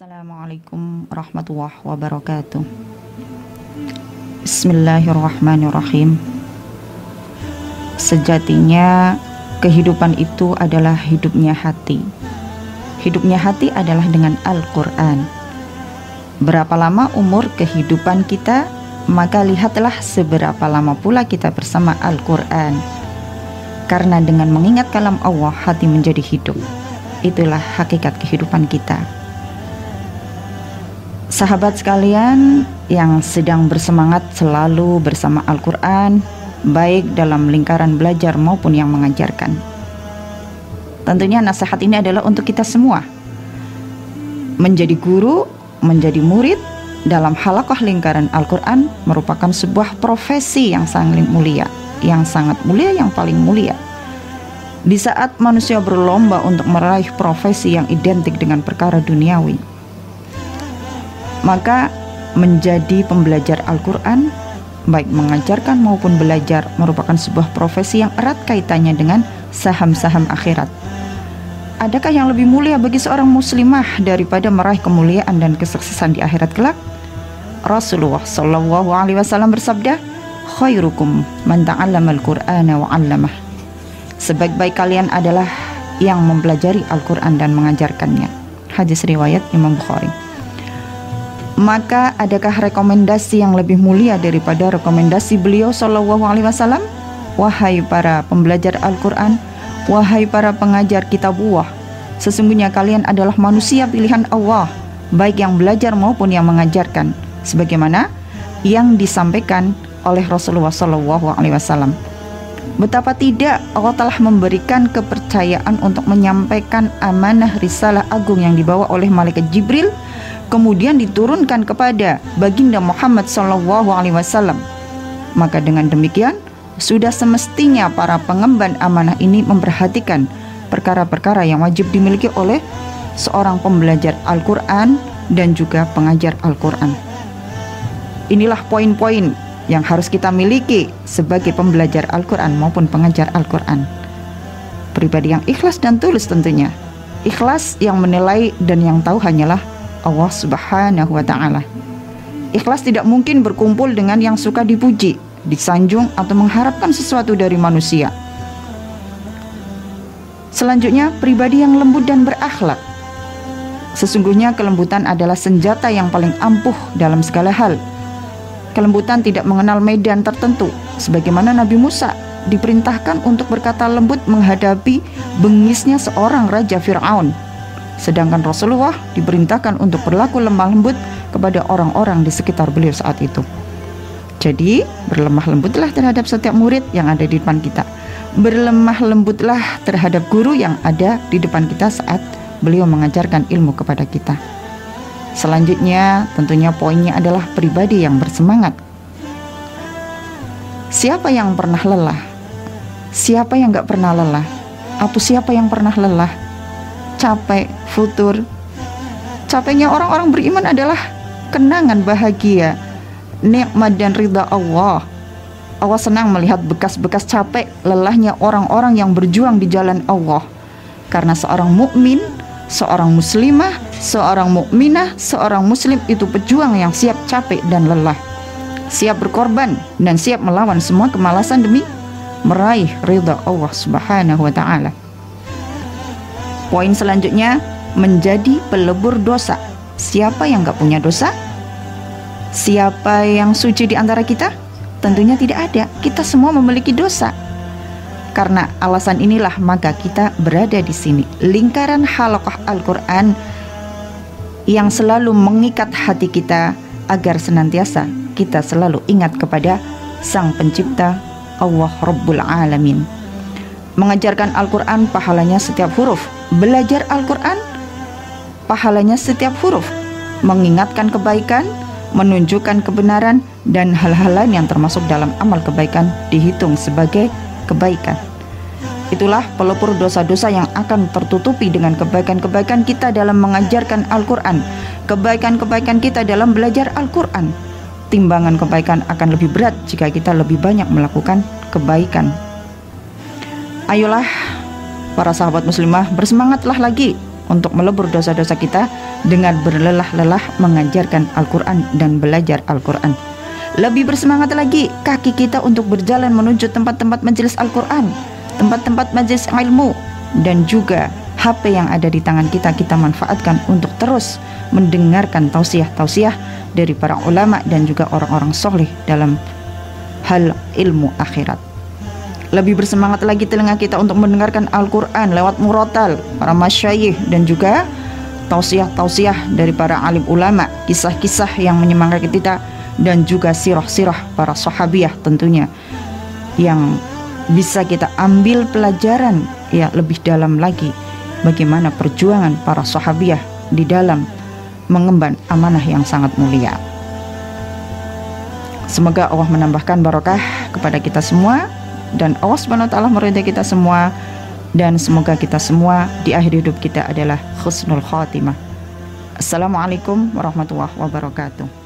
Assalamualaikum warahmatullahi wabarakatuh. Bismillahirrahmanirrahim. Sejatinya kehidupan itu adalah hidupnya hati. Hidupnya hati adalah dengan Al-Quran. Berapa lama umur kehidupan kita, maka lihatlah seberapa lama pula kita bersama Al-Quran. Karena dengan mengingat kalam Allah, hati menjadi hidup. Itulah hakikat kehidupan kita. Sahabat sekalian yang sedang bersemangat selalu bersama Al-Quran, baik dalam lingkaran belajar maupun yang mengajarkan. Tentunya nasihat ini adalah untuk kita semua. Menjadi guru, menjadi murid dalam halaqah lingkaran Al-Quran merupakan sebuah profesi yang sangat mulia, yang paling mulia. Di saat manusia berlomba untuk meraih profesi yang identik dengan perkara duniawi, maka menjadi pembelajar Al-Quran, baik mengajarkan maupun belajar, merupakan sebuah profesi yang erat kaitannya dengan saham-saham akhirat. Adakah yang lebih mulia bagi seorang muslimah daripada meraih kemuliaan dan kesuksesan di akhirat kelak? Rasulullah SAW bersabda, khairukum man ta'allamal Qur'ana wa 'allamah. Sebaik-baik kalian adalah yang mempelajari Al-Quran dan mengajarkannya. Hadis riwayat Imam Bukhari. Maka adakah rekomendasi yang lebih mulia daripada rekomendasi beliau Shallallahu Alaihi Wasallam? Wahai para pembelajar Al-Quran, wahai para pengajar kitabullah, sesungguhnya kalian adalah manusia pilihan Allah, baik yang belajar maupun yang mengajarkan, sebagaimana yang disampaikan oleh Rasulullah Shallallahu Alaihi Wasallam. Betapa tidak Allah telah memberikan kepercayaan untuk menyampaikan amanah risalah agung yang dibawa oleh malaikat Jibril, kemudian diturunkan kepada baginda Muhammad SAW. Maka dengan demikian sudah semestinya para pengemban amanah ini memperhatikan perkara-perkara yang wajib dimiliki oleh seorang pembelajar Al-Quran dan juga pengajar Al-Quran. Inilah poin-poin yang harus kita miliki sebagai pembelajar Al-Quran maupun pengajar Al-Quran. Pribadi yang ikhlas dan tulus tentunya. Ikhlas yang menilai dan yang tahu hanyalah Allah Subhanahu wa ta'ala. Ikhlas tidak mungkin berkumpul dengan yang suka dipuji, disanjung, atau mengharapkan sesuatu dari manusia. Selanjutnya, pribadi yang lembut dan berakhlak. Sesungguhnya kelembutan adalah senjata yang paling ampuh dalam segala hal. Kelembutan tidak mengenal medan tertentu, sebagaimana Nabi Musa diperintahkan untuk berkata lembut menghadapi bengisnya seorang Raja Fir'aun. Sedangkan Rasulullah diperintahkan untuk berlaku lemah lembut kepada orang-orang di sekitar beliau saat itu. Jadi berlemah lembutlah terhadap setiap murid yang ada di depan kita. Berlemah lembutlah terhadap guru yang ada di depan kita saat beliau mengajarkan ilmu kepada kita. Selanjutnya tentunya poinnya adalah pribadi yang bersemangat. Siapa yang pernah lelah? Siapa yang gak pernah lelah? Atau siapa yang pernah lelah? Capek, futur. Capeknya orang-orang beriman adalah kenangan bahagia, nikmat dan ridha Allah. Allah senang melihat bekas-bekas capek, lelahnya orang-orang yang berjuang di jalan Allah. Karena seorang mukmin, seorang muslimah, seorang mukminah, seorang muslim itu pejuang yang siap capek dan lelah, siap berkorban dan siap melawan semua kemalasan demi meraih ridha Allah Subhanahu wa ta'ala. Poin selanjutnya, menjadi pelebur dosa. Siapa yang gak punya dosa? Siapa yang suci di antara kita? Tentunya tidak ada. Kita semua memiliki dosa. Karena alasan inilah maka kita berada di sini. Lingkaran halaqah Al-Quran yang selalu mengikat hati kita agar senantiasa kita selalu ingat kepada Sang Pencipta Allah Rabbul Alamin. Mengajarkan Al-Quran pahalanya setiap huruf. Belajar Al-Quran pahalanya setiap huruf. Mengingatkan kebaikan, menunjukkan kebenaran, dan hal-hal lain yang termasuk dalam amal kebaikan dihitung sebagai kebaikan. Itulah pelopor dosa-dosa yang akan tertutupi dengan kebaikan-kebaikan kita dalam mengajarkan Al-Quran, kebaikan-kebaikan kita dalam belajar Al-Quran. Timbangan kebaikan akan lebih berat jika kita lebih banyak melakukan kebaikan. Ayolah para sahabat muslimah, bersemangatlah lagi untuk melebur dosa-dosa kita dengan berlelah-lelah mengajarkan Al-Quran dan belajar Al-Quran. Lebih bersemangat lagi kaki kita untuk berjalan menuju tempat-tempat majelis Al-Quran, tempat-tempat majelis ilmu, dan juga HP yang ada di tangan kita, kita manfaatkan untuk terus mendengarkan tausiah-tausiah dari para ulama dan juga orang-orang soleh dalam hal ilmu akhirat. Lebih bersemangat lagi telinga kita untuk mendengarkan Al-Quran lewat murotal para masyayikh dan juga tausiah-tausiah dari para alim ulama, kisah-kisah yang menyemangati kita, dan juga sirah-sirah para sahabiah tentunya, yang bisa kita ambil pelajaran ya lebih dalam lagi bagaimana perjuangan para sahabiah di dalam mengemban amanah yang sangat mulia. Semoga Allah menambahkan barokah kepada kita semua, dan Allah Subhanahu wa taala meridai kita semua, dan semoga kita semua di akhir hidup kita adalah husnul khatimah. Assalamualaikum warahmatullahi wabarakatuh.